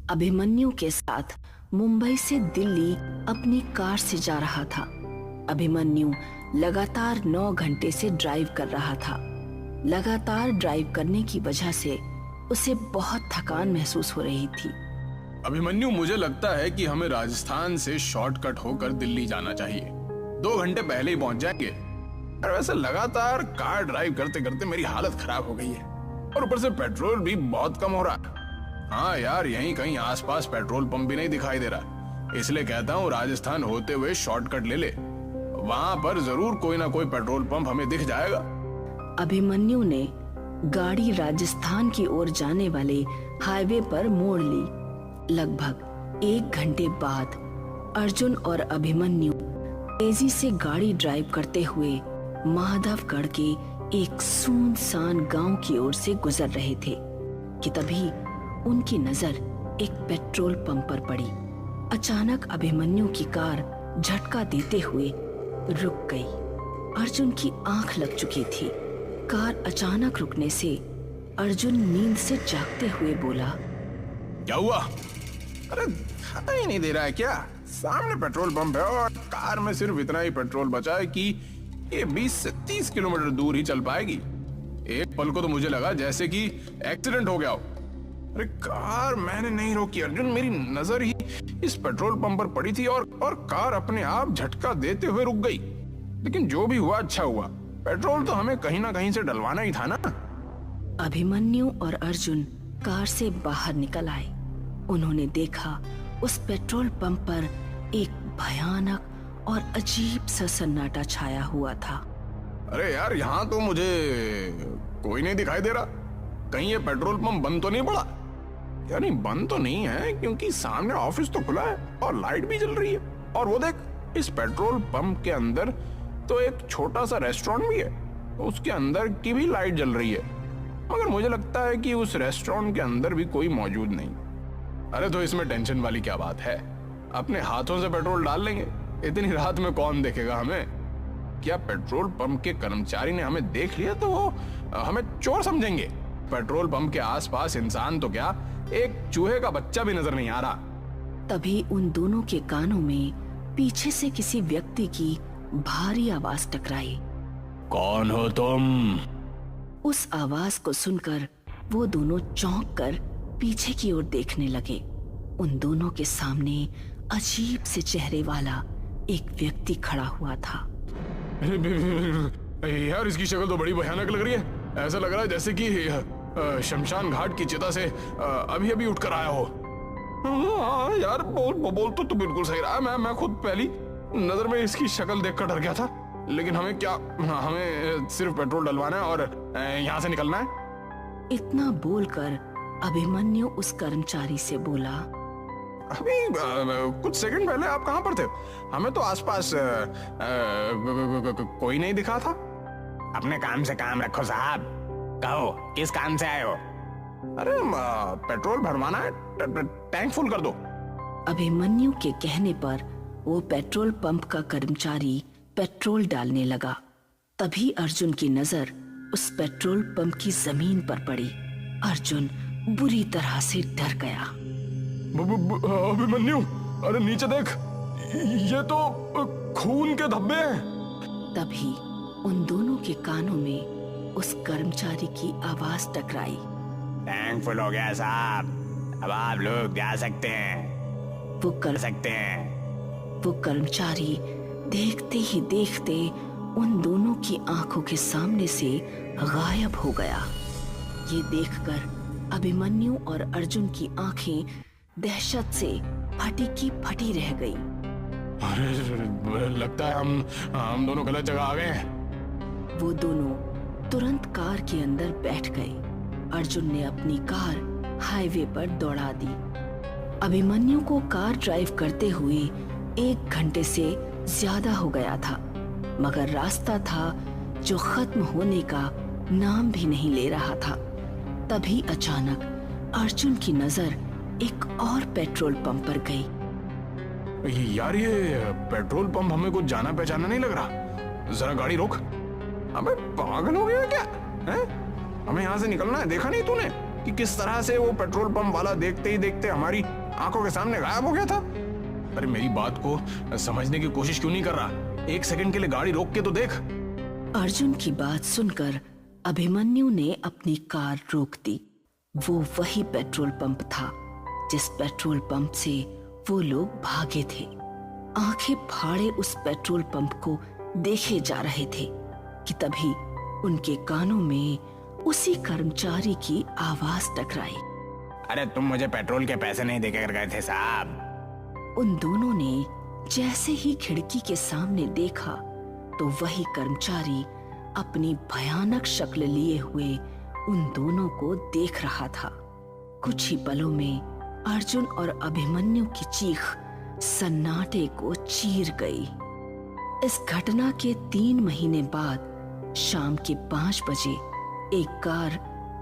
अभिमन्यु के साथ मुंबई से दिल्ली अपनी कार से जा रहा था। अभिमन्यु लगातार 9 घंटे से ड्राइव कर रहा था। लगातार ड्राइव करने की वजह से उसे बहुत थकान महसूस हो रही थी। अभिमन्यु, मुझे लगता है कि हमें राजस्थान से शॉर्टकट होकर दिल्ली जाना चाहिए। 2 घंटे पहले ही पहुंच जाएंगे। और वैसे लगातार कार ड्राइव करते करते मेरी हालत खराब हो गई है और ऊपर से पेट्रोल भी बहुत कम हो रहा है। हाँ यार, यहीं कहीं आसपास पेट्रोल पंप भी नहीं दिखाई दे रहा, इसलिए कहता हूँ राजस्थान होते हुए शॉर्टकट ले ले। वहां पर जरूर कोई ना कोई पेट्रोल पंप हमें दिख जाएगा। अभिमन्यु ने गाड़ी राजस्थान की ओर जाने वाले हाईवे पर मोड़ ली। लगभग 1 घंटे बाद अर्जुन और अभिमन्यु तेजी से गाड़ी ड्राइव करते हुए माधवगढ़ के एक सुनसान गांव की ओर से गुजर रहे थे कि तभी उनकी नजर एक पेट्रोल पंप पर पड़ी। अचानक अभिमन्यु की कार झटका देते हुए रुक गई। अर्जुन की आंख लग चुकी थी। कार अचानक रुकने से अर्जुन नींद से जागते हुए बोला, क्या हुआ? अरे दिखाई नहीं दे रहा है क्या? सामने पेट्रोल पंप है और कार में सिर्फ इतना ही पेट्रोल बचा है कि ये 20 से 30 किलोमीटर दूर ही चल पाएगी। एक पल को तो मुझे लगा जैसे कि एक्सीडेंट हो गया हो। अरे कार मैंने नहीं रोकी अर्जुन, मेरी नजर ही इस पेट्रोल पंप पर पड़ी थी और कार अपने आप झटका देते हुए रुक गई। लेकिन जो भी हुआ अच्छा हुआ, पेट्रोल तो हमें कहीं ना कहीं से डलवाना ही था ना। अभिमन्यु और अर्जुन कार से बाहर निकल आए। उन्होंने देखा उस पेट्रोल पंप पर एक भयानक और अजीब सा सन्नाटा छाया हुआ था। अरे यार, यहाँ तो मुझे कोई नहीं दिखाई दे रहा। कहीं ये पेट्रोल पंप बंद तो नहीं पड़ा? यानी बंद तो नहीं है, क्योंकि सामने ऑफिस तो खुला है और लाइट भी जल रही है। और वो देख, इस पेट्रोल पंप के अंदर तो एक छोटा सा रेस्टोरेंट भी है, उसके अंदर की भी लाइट जल रही है। मगर मुझे लगता है कि उस रेस्टोरेंट के अंदर भी कोई मौजूद नहीं। अरे तो इसमें टेंशन वाली क्या बात है? अपने हाथों से पेट्रोल डाल लेंगे। इतनी रात में कौन देखेगा हमें? क्या पेट्रोल पंप के कर्मचारी ने हमें देख लिया तो वो हमें चोर समझेंगे? पेट्रोल पंप के आसपास इंसान तो क्या, एक चूहे का बच्चा भी नजर नहीं आ रहा। तभी उन दोनों के कानों में पीछे से किसी व्यक्ति की भारी आवाज टकराई। कौन हो तुम? उस आवाज को सुनकर वो दोनों चौंक कर पीछे की ओर देखने लगे। उन दोनों के सामने अजीब से चेहरे वाला एक व्यक्ति खड़ा हुआ था। यार, इसकी शक्ल तो बड़ी भयानक लग रही है। ऐसा लग रहा है जैसे कि शमशान घाट की चिता से अभी अभी उठकर आया हो। हाँ यार, बोल तो बिल्कुल सही रहा है। मैं खुद पहली नजर में इसकी शक्ल देखकर डर गया था। लेकिन हमें क्या, हमें सिर्फ पेट्रोल डलवाना है और यहाँ से निकलना है। इतना बोलकर अभिमन्यु उस कर्मचारी से बोला, अभी कुछ सेकंड पहले आप कहाँ पर थे? हमें तो आसपास कोई नहीं दिखा था। अपने काम से काम रखो साहब। कहो, किस काम से आए हो? अरे पेट्रोल भरवाना है, टैंक फुल कर दो। अभिमन्यु के कहने पर वो पेट्रोल पंप का कर्मचारी पेट्रोल डालने लगा। तभी अर्जुन की नजर उस पेट्रोल पंप की जमीन पर पड़ी। अर्जुन बुरी तरह से डर गया। अभिमन्यु, अरे नीचे देख, ये तो खून के धब्बे हैं। तभी उन दोनों के कानों में उस कर्मचारी की आवाज टकराई। टैंक फुल हो गया साहब, अब आप लोग जा सकते हैं। वो कर सकते हैं। वो कर्मचारी देखते ही देखते उन दोनों की आंखों के सामने से गायब हो गया। ये देखकर अभिमन्यु और अर्जुन की आंखें दहशत से फटी की फटी रह गई। अरे लगता है हम दोनों गलत जगह आ गए हैं। वो दोनों तुरंत कार के अंदर बैठ गए। अर्जुन ने अपनी कार हाईवे पर दौड़ा दी। अभिमन्यु को कार ड्राइव करते हुए 1 घंटे से ज्यादा हो गया था, मगर रास्ता था जो खत्म होने का नाम भी नहीं ले रहा था। तभी अचानक अर्जुन की नजर एक और पेट्रोल पंप पर गई। यार, ये पेट्रोल पंप हमें कुछ जाना पहचाना नहीं लग रहा। जरा गाड़ी रोक। अबे पागल हो गया क्या है? हमें यहाँ से निकलना है, देखा नहीं तूने? कि किस तरह से वो पेट्रोल पंप वाला देखते ही देखते हमारी आंखों के सामने गायब हो गया था। अरे मेरी बात को समझने की कोशिश क्यों नहीं कर रहा? एक सेकंड के लिए गाड़ी रोक के तो देख। अर्जुन की बात सुनकर अभिमन्यु ने अपनी कार रोक दी। वो वही पेट्रोल पंप था जिस पेट्रोल पंप से वो लोग भागे थे। आंखें फाड़े उस पेट्रोल पंप को देखे जा रहे थे कि तभी उनके कानों में उसी कर्मचारी की आवाज टकराई। अरे तुम मुझे पेट्रोल के पैसे नहीं देकर गए थे साहब। उन दोनों ने जैसे ही खिड़की के सामने देखा तो वही कर्मचारी अपनी भयानक शक्ल लिए हुए उन दोनों को देख रहा था। कुछ ही पलों में अर्जुन और अभिमन्यु की चीख सन्नाटे को चीर गई। इस घटना के 3 महीने बाद शाम के 5 बजे एक कार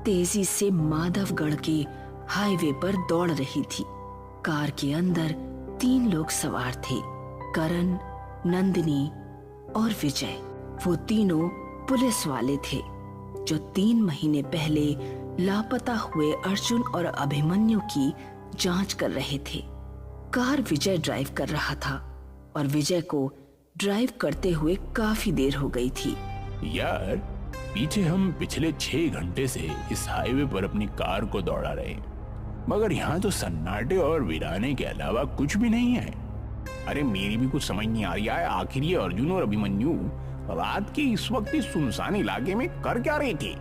तेजी से माधवगढ़ के हाईवे पर दौड़ रही थी। कार के अंदर 3 लोग सवार थे, करण, नंदिनी और विजय। वो तीनों पुलिस वाले थे जो 3 महीने पहले लापता हुए अर्जुन और अभिमन्यु की जांच कर रहे थे। कार विजय ड्राइव कर रहा था और विजय को ड्राइव करते हुए काफी देर हो गई थी। यार, पीछे हम पिछले 6 घंटे से इस हाईवे पर अपनी कार को दौड़ा रहे हैं, मगर यहाँ तो सन्नाटे और वीराने के अलावा कुछ भी नहीं है। अरे मेरी भी कुछ समझ नहीं आ रही है, आखिर ये अर्जुन और अभिमन्यु रात के इस वक्त इस सुनसान इलाके में कर क्या रहे थे?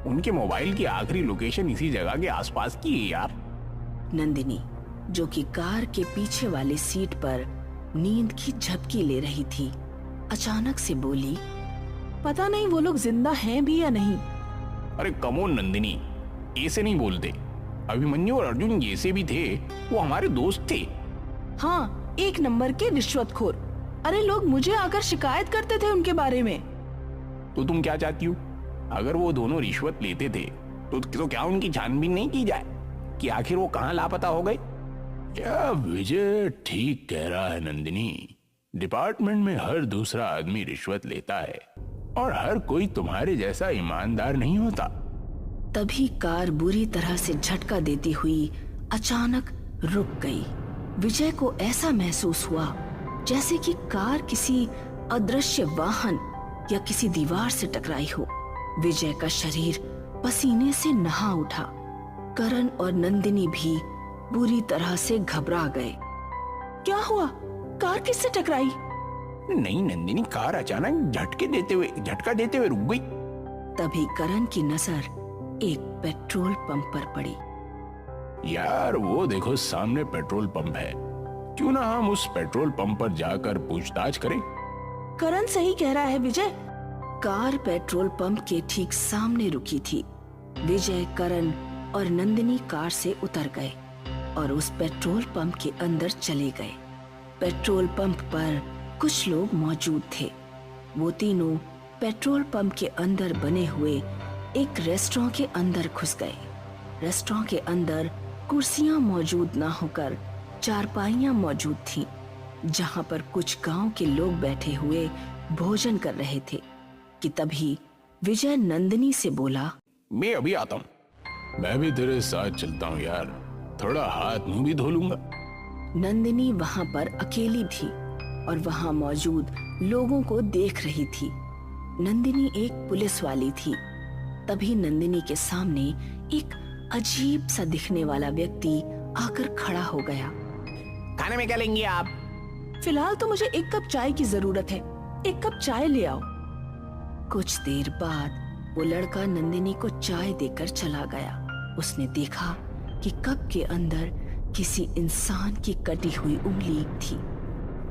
उनके मोबाइल की आखिरी लोकेशन इसी जगह के आसपास की है यार। नंदिनी, जो कि कार के पीछे वाली सीट पर नींद की झपकी ले रही थी, अचानक से बोली, पता नहीं वो लोग जिंदा हैं भी या नहीं। अरे कमोन नंदिनी, ऐसे नहीं बोलते। अभिमन्यु और अर्जुन जैसे भी थे, वो हमारे दोस्त थे। हाँ, 1 नंबर के रिश्वतखोर। अरे लोग मुझे आकर शिकायत करते थे उनके बारे में। तो तुम क्या चाहती हो? अगर वो दोनों रिश्वत लेते थे तो क्या उनकी छानबीन नहीं की जाए कि आखिर वो कहाँ लापता हो गए? क्या विजय ठीक कह रहा है नंदिनी। डिपार्टमेंट में हर दूसरा आदमी रिश्वत लेता है और हर कोई तुम्हारे जैसा ईमानदार नहीं होता। तभी कार बुरी तरह से झटका देती हुई अचानक रुक गई। विजय को ऐसा महसूस हुआ जैसे कि कार किसी अदृश्य वाहन या किसी दीवार से टकराई हो। विजय का शरीर पसीने से नहा उठा। करण और नंदिनी भी बुरी तरह से घबरा गए। क्या हुआ? कार किससे टकराई? नहीं नंदिनी, कार अचानक झटका देते हुए रुक गई। तभी करण की नजर एक पेट्रोल पंप पर पड़ी। यार वो देखो, सामने पेट्रोल पंप है। क्यों ना हम उस पेट्रोल पंप पर जाकर पूछताछ करें? करण सही कह रहा है विजय। कार पेट्रोल पंप के ठीक सामने रुकी थी। विजय, करण और नंदिनी कार से उतर गए और उस पेट्रोल पंप के अंदर चले गए। पेट्रोल पंप पर कुछ लोग मौजूद थे। वो तीनों पेट्रोल पंप के अंदर बने हुए एक रेस्टोरेंट के अंदर घुस गए। रेस्टोरेंट के अंदर कुर्सियां मौजूद ना होकर चारपाइयां मौजूद थीं, जहां पर कुछ गांव के लोग बैठे हुए भोजन कर रहे थे कि तभी विजय नंदिनी से बोला, मैं अभी आता हूँ। मैं भी तेरे साथ चलता हूँ यार, थोड़ा हाथ मुंह भी धो लूंगा। नंदिनी वहां पर अकेली थी और वहां मौजूद लोगों को देख रही थी। नंदिनी एक पुलिस वाली थी। तभी नंदिनी के सामने एक अजीब सा दिखने वाला व्यक्ति आकर खड़ा हो गया। खाने में क्या लेंगे आप? फिलहाल तो मुझे 1 कप चाय की जरूरत है। 1 कप चाय ले आओ। कुछ देर बाद वो लड़का नंदिनी को चाय देकर चला गया। उसने देखा कि कप के अंदर किसी इंसान की कटी हुई उंगली थी।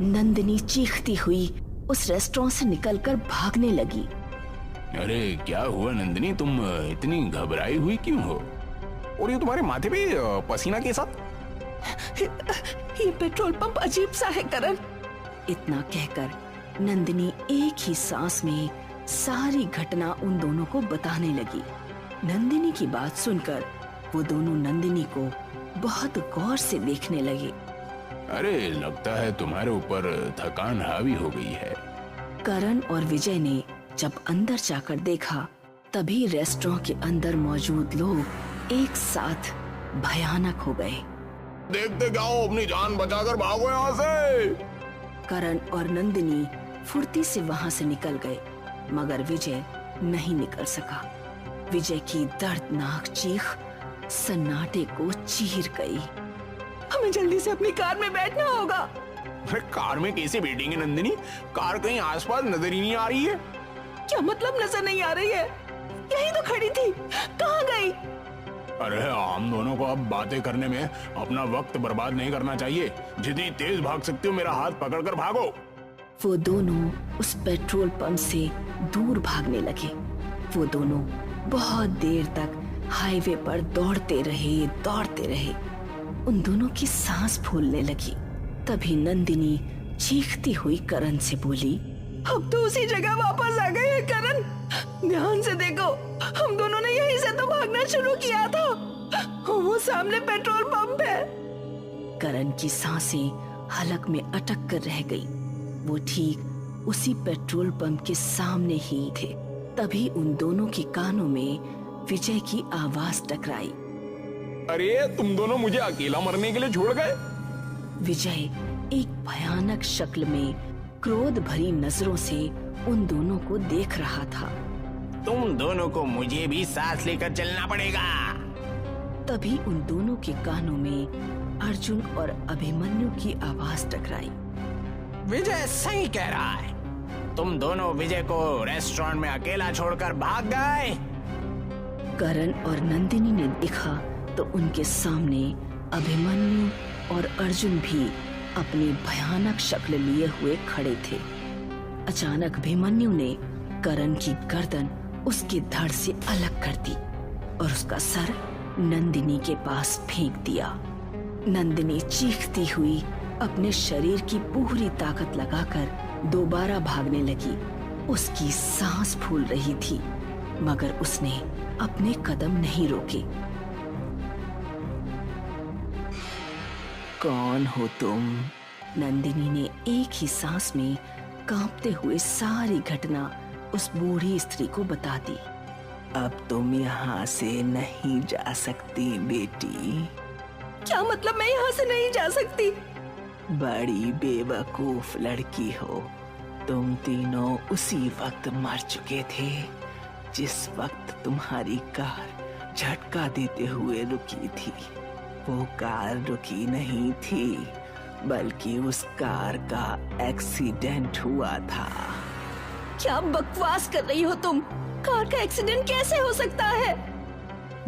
नंदिनी चीखती हुई उस रेस्टोरेंट से निकलकर भागने लगी। अरे क्या हुआ नंदिनी, तुम इतनी घबराई हुई क्यों हो? और ये तुम्हारे माथे पे पसीना के साथ? ये पेट्रोल पंप अजीब सा है करण। इतना कहकर नंदिनी एक ही सांस में सारी घटना उन दोनों को बताने लगी। नंदिनी की बात सुनकर वो दोनों नंदिनी को बहुत गौर से देखने लगे। अरे लगता है तुम्हारे ऊपर थकान हावी हो गई है। करण और विजय ने जब अंदर जाकर देखा तभी रेस्टोरेंट के अंदर मौजूद लोग एक साथ भयानक हो गए। देखते क्या हो, अपनी जान बचाकर भागो यहाँ से। करण और नंदिनी फुर्ती से वहां से निकल गए, मगर विजय नहीं निकल सका। विजय की दर्दनाक चीख सन्नाटे को चीर गई। हमें जल्दी से अपनी कार में बैठना होगा। अरे कार में कैसे बैठेंगे नंदिनी? कार कहीं आसपास नजर ही नहीं आ रही है। क्या मतलब नजर नहीं आ रही है? यही तो खड़ी थी, कहाँ गई? अरे हम दोनों को अब बातें करने में अपना वक्त बर्बाद नहीं करना चाहिए। जितनी तेज भाग सकते हो मेरा हाथ पकड़कर भागो। वो दोनों उस पेट्रोल पंप से दूर भागने लगे। वो दोनों बहुत देर तक हाईवे पर दौड़ते रहे। उन दोनों की सांस फूलने लगी। तभी नंदिनी चीखती हुई करण से बोली, अब तो उसी जगह वापस आ गए हैं करण। ध्यान से देखो, हम दोनों ने यहीं से तो भागना शुरू किया था। वो सामने पेट्रोल पंप है। करण की सांसें हलक में अटक कर रह गई। वो ठीक उसी पेट्रोल पंप के सामने ही थे। तभी उन दोनों के कानों में विजय की आवाज टकराई। अरे तुम दोनों मुझे अकेला मरने के लिए छोड़ गए? विजय एक भयानक शक्ल में क्रोध भरी नजरों से उन दोनों को देख रहा था। तुम दोनों को मुझे भी सांस लेकर चलना पड़ेगा। तभी उन दोनों के कानों में अर्जुन और अभिमन्यु की आवाज टकराई। विजय सही कह रहा है। तुम दोनों विजय को रेस्टोरेंट में अकेला छोड़कर भाग गए। करण और नंदिनी ने देखा तो उनके सामने अभिमन्यु और अर्जुन भी अपनी भयानक शक्ल लिए हुए खड़े थे। अचानक अभिमन्यु ने करण की गर्दन उसके धड़ से अलग कर दी और उसका सर नंदिनी के पास फेंक दिया। नंदिनी चीखती हुई अपने शरीर की पूरी ताकत लगाकर दोबारा भागने लगी। उसकी सांस फूल रही थी, मगर उसने अपने कदम नहीं रोके। कौन हो तुम? नंदिनी ने एक ही सांस में कांपते हुए सारी घटना उस बूढ़ी स्त्री को बता दी। अब तुम यहाँ से नहीं जा सकती बेटी। क्या मतलब मैं यहाँ से नहीं जा सकती? बड़ी बेवकूफ लड़की हो। तुम तीनों उसी वक्त मर चुके थे जिस वक्त तुम्हारी कार झटका देते हुए रुकी थी। वो कार रुकी नहीं थी, बल्कि उस कार का एक्सीडेंट हुआ था। क्या बकवास कर रही हो तुम? कार का एक्सीडेंट कैसे हो सकता है?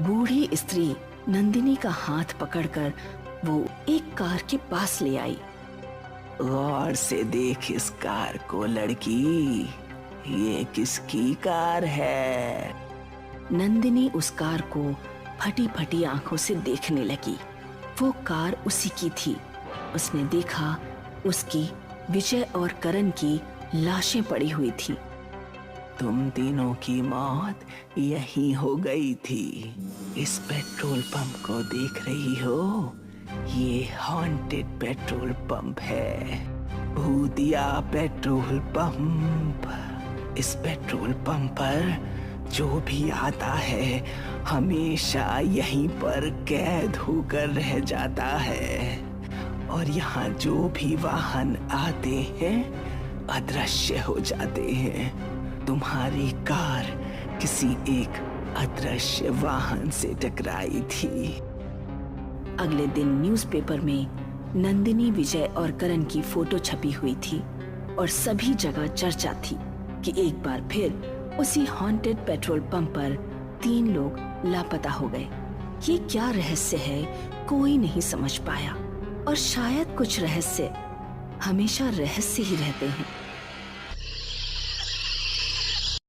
बूढ़ी स्त्री नंदिनी का हाथ पकड़कर वो एक कार के पास ले आई। गौर से देख इस कार को लड़की, ये किसकी कार है? नंदिनी उस कार को फटी फटी आंखों से देखने लगी। वो कार उसी की थी। उसने देखा उसकी विजय और करण की लाशें पड़ी हुई थी। तुम तीनों की मौत यहीं हो गई थी। इस पेट्रोल पंप को देख रही हो? ये हॉन्टेड पेट्रोल पंप है, भूतिया पेट्रोल पंप। इस पेट्रोल पंप पर जो भी आता है हमेशा यहीं पर कैद होकर रह जाता है, और यहाँ जो भी वाहन आते हैं अदृश्य हो जाते हैं। तुम्हारी कार किसी एक अदृश्य वाहन से टकराई थी। अगले दिन न्यूज़पेपर में नंदिनी, विजय और करण की फोटो छपी हुई थी और सभी जगह चर्चा थी कि एक बार फिर उसी हॉन्टेड पेट्रोल पंप पर 3 लोग लापता हो गए। ये क्या रहस्य है, कोई नहीं समझ पाया, और शायद कुछ रहस्य हमेशा रहस्य ही रहते हैं।